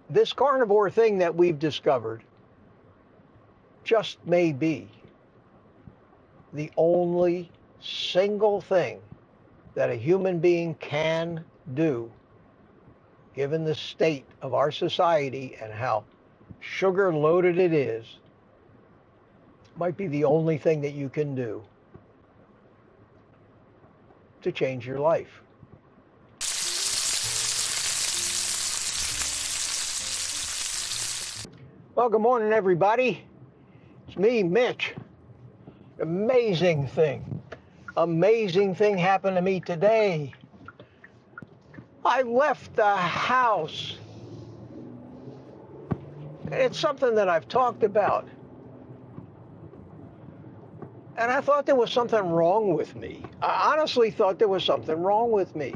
this carnivore thing that we've discovered just may be the only single thing that a human being can do, given the state of our society and how sugar loaded it is. Might be the only thing that you can do to change your life. Well, good morning, everybody. It's me, Mitch. Amazing thing happened to me today. I left the house. It's something that I've talked about. And I thought there was something wrong with me. I honestly thought there was something wrong with me.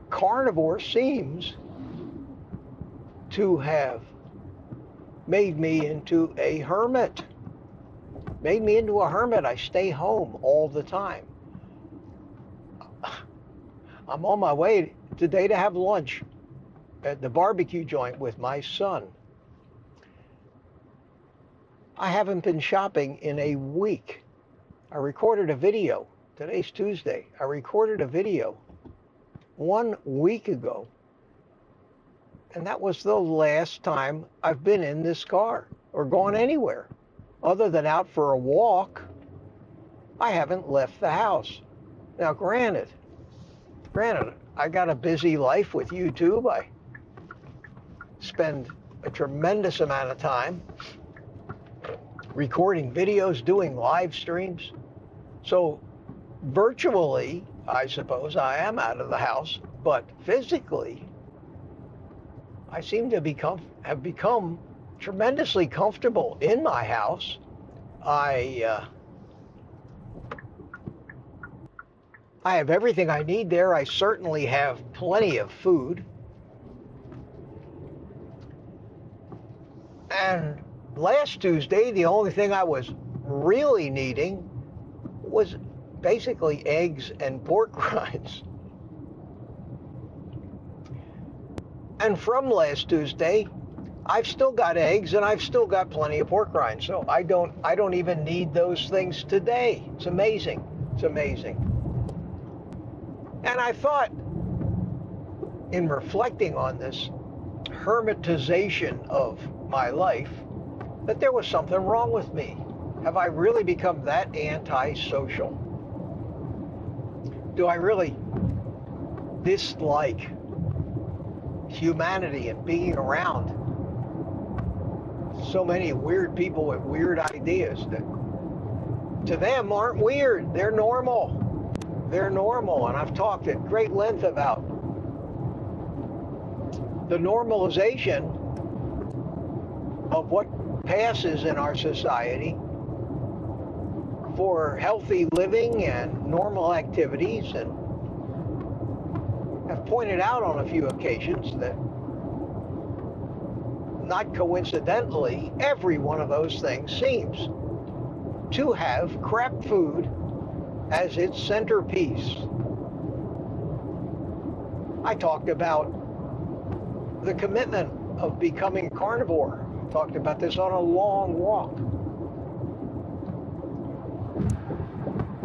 Carnivore seems to have made me into a hermit. I stay home all the time. I'm on my way today to have lunch at the barbecue joint with my son. I haven't been shopping in a week. I recorded a video. Today's Tuesday. I recorded a video 1 week ago. And that was the last time I've been in this car or gone anywhere. Other than out for a walk, I haven't left the house. Now, granted, I got a busy life with YouTube. I spend a tremendous amount of time recording videos, doing live streams. So virtually, I suppose I am out of the house, but physically, I seem to have become tremendously comfortable in my house. I have everything I need there. I certainly have plenty of food. And last Tuesday, the only thing I was really needing was basically eggs and pork rinds. And from last Tuesday, I've still got eggs and I've still got plenty of pork rinds. So I don't even need those things today. It's amazing. It's amazing. And I thought, in reflecting on this hermitization of my life, that there was something wrong with me. Have I really become that antisocial? Do I really dislike humanity and being around so many weird people with weird ideas that to them aren't weird? They're normal. They're normal. And I've talked at great length about the normalization of what passes in our society for healthy living and normal activities, and have pointed out on a few occasions that, not coincidentally, every one of those things seems to have crap food as its centerpiece. I talked about the commitment of becoming carnivore. Talked about this on a long walk.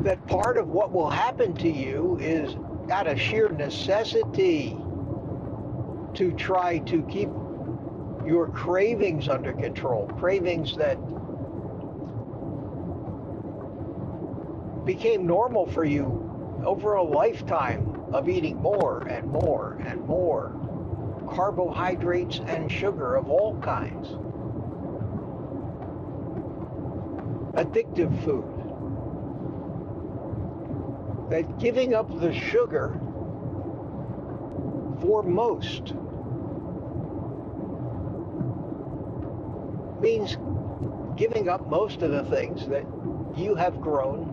That part of what will happen to you is out of sheer necessity to try to keep your cravings under control. Cravings that became normal for you over a lifetime of eating more and more and more carbohydrates and sugar of all kinds. Addictive food. That giving up the sugar for most means giving up most of the things that you have grown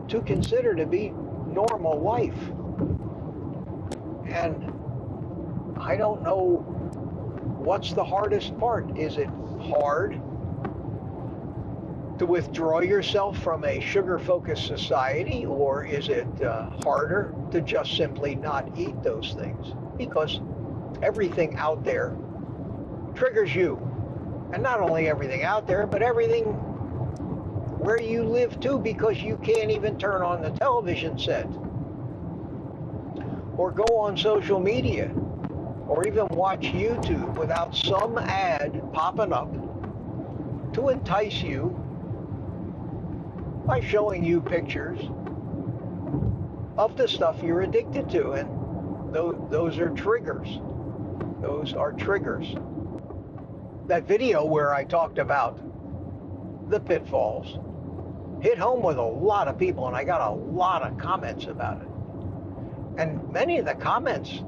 to consider to be normal life. And I don't know what's the hardest part. Is it hard to withdraw yourself from a sugar-focused society, or is it harder to just simply not eat those things? Because everything out there triggers you. And not only everything out there, but everything where you live too, because you can't even turn on the television set or go on social media or even watch YouTube without some ad popping up to entice you by showing you pictures of the stuff you're addicted to. And those are triggers. Those are triggers. That video where I talked about the pitfalls hit home with a lot of people, and I got a lot of comments about it. And many of the comments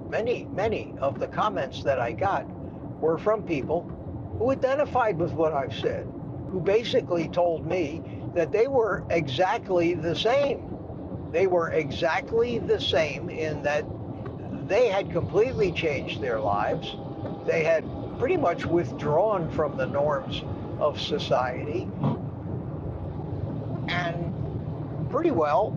that I got were from people who identified with what I've said, who basically told me that they were exactly the same. They were exactly the same in that they had completely changed their lives. They had pretty much withdrawn from the norms of society, and pretty well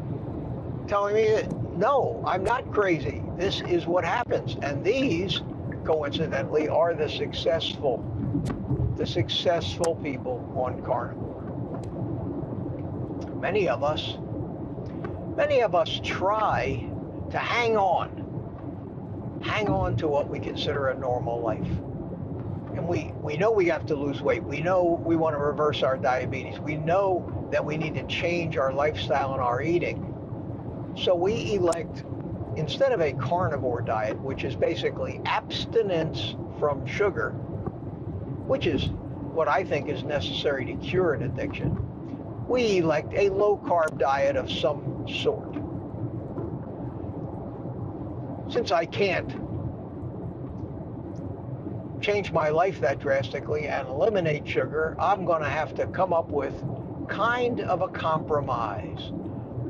telling me that, no, I'm not crazy. This is what happens. And these, coincidentally, are the successful people on Carnivore. Many of us try to hang on to what we consider a normal life. And we know we have to lose weight. We know we want to reverse our diabetes. We know that we need to change our lifestyle and our eating. So we elect, instead of a carnivore diet, which is basically abstinence from sugar, which is what I think is necessary to cure an addiction, we elect a low-carb diet of some sort. Since I can't change my life that drastically and eliminate sugar, I'm going to have to come up with kind of a compromise,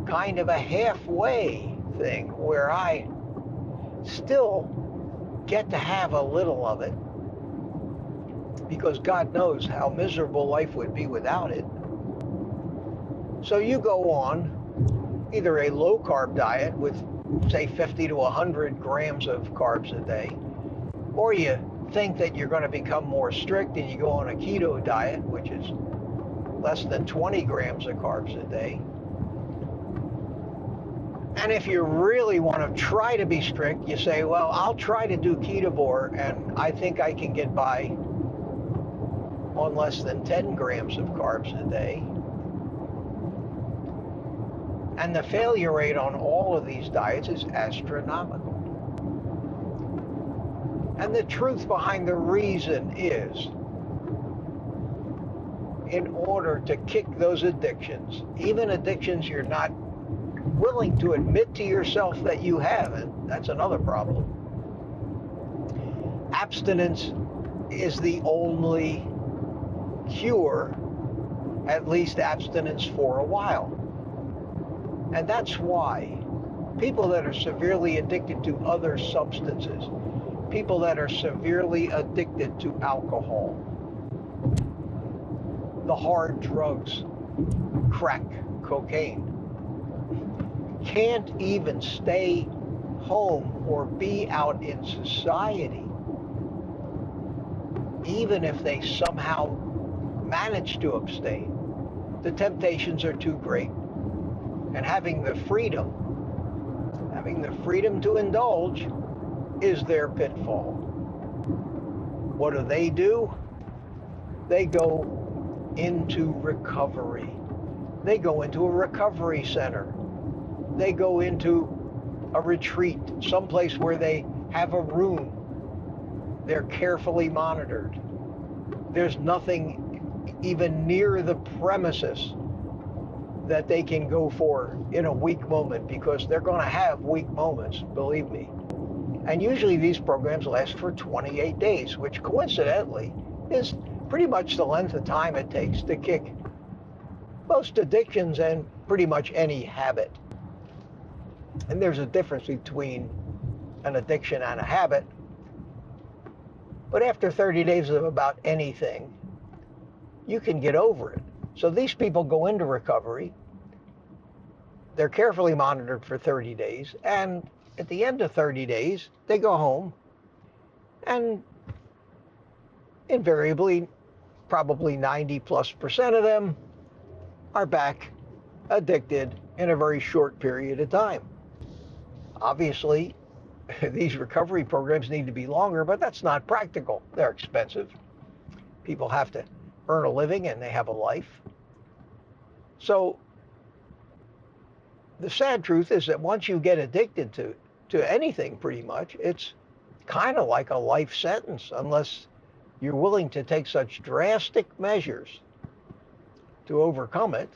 kind of a halfway thing where I still get to have a little of it, because God knows how miserable life would be without it. So you go on either a low-carb diet with, say, 50 to 100 grams of carbs a day, or you think that you're going to become more strict and you go on a keto diet, which is less than 20 grams of carbs a day. And if you really want to try to be strict, you say, well, I'll try to do Carnivore, and I think I can get by on less than 10 grams of carbs a day. And the failure rate on all of these diets is astronomical. And the truth behind the reason is, in order to kick those addictions, even addictions you're not willing to admit to yourself that you have, and that's another problem. Abstinence is the only cure, at least abstinence for a while. And that's why people that are severely addicted to other substances, people that are severely addicted to alcohol, the hard drugs, crack, cocaine, can't even stay home or be out in society, even if they somehow manage to abstain. The temptations are too great. And having the freedom to indulge is their pitfall. What do? They go into recovery. They go into a recovery center. They go into a retreat, someplace where they have a room. They're carefully monitored. There's nothing even near the premises that they can go for in a weak moment, because they're going to have weak moments, believe me. And usually these programs last for 28 days, which coincidentally is pretty much the length of time it takes to kick most addictions and pretty much any habit. And there's a difference between an addiction and a habit. But after 30 days of about anything, you can get over it. So these people go into recovery. They're carefully monitored for 30 days. And at the end of 30 days, they go home. And invariably, probably 90+% of them are back addicted in a very short period of time. Obviously, these recovery programs need to be longer, but that's not practical. They're expensive. People have to earn a living and they have a life. So the sad truth is that once you get addicted to anything, pretty much, it's kind of like a life sentence, unless you're willing to take such drastic measures to overcome it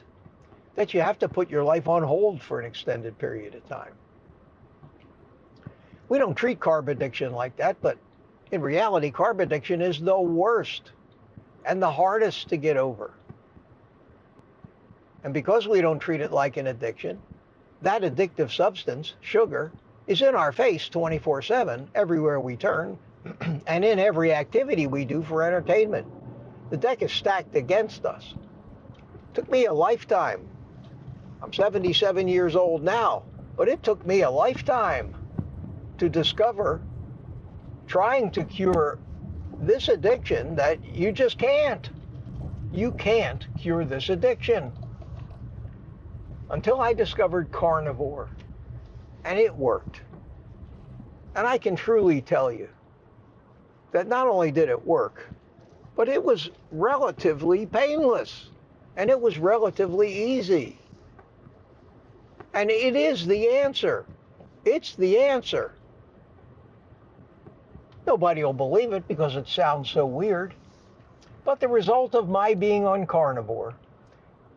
that you have to put your life on hold for an extended period of time. We don't treat carb addiction like that, but in reality, carb addiction is the worst and the hardest to get over. And because we don't treat it like an addiction, that addictive substance, sugar, is in our face 24/7, everywhere we turn, and in every activity we do for entertainment. The deck is stacked against us. It took me a lifetime. I'm 77 years old now, but it took me a lifetime to discover, trying to cure this addiction, that you just can't. You can't cure this addiction. Until I discovered Carnivore, and it worked. And I can truly tell you that not only did it work, but it was relatively painless, and it was relatively easy. And it is the answer. It's the answer. Nobody will believe it because it sounds so weird. But the result of my being on Carnivore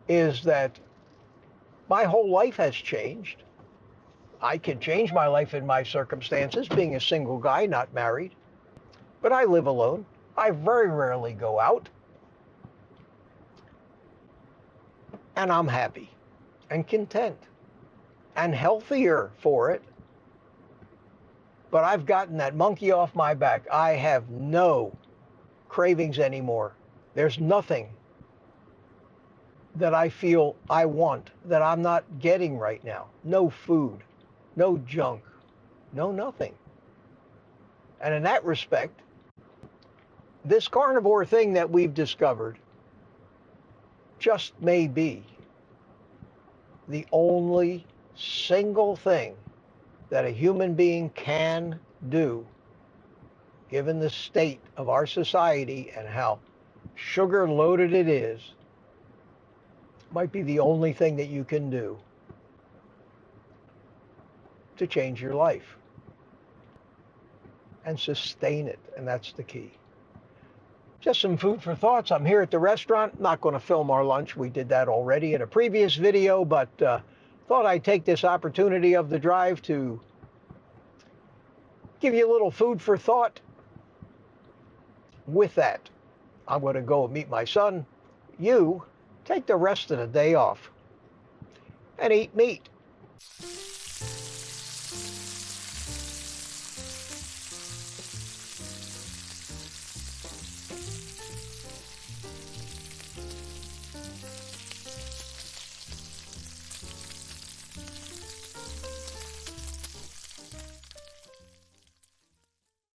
is that my whole life has changed. I can change my life in my circumstances, being a single guy, not married. But I live alone. I very rarely go out. And I'm happy and content and healthier for it. But I've gotten that monkey off my back. I have no cravings anymore. There's nothing that I feel I want that I'm not getting right now. No food, no junk, no nothing. And in that respect, this carnivore thing that we've discovered just may be the only single thing that a human being can do, given the state of our society and how sugar loaded it is. Might be the only thing that you can do to change your life and sustain it, and that's the key. Just some food for thoughts. I'm here at the restaurant. Not going to film our lunch. We did that already in a previous video, but thought I'd take this opportunity of the drive to give you a little food for thought. With that, I'm going to go meet my son. You take the rest of the day off and eat meat.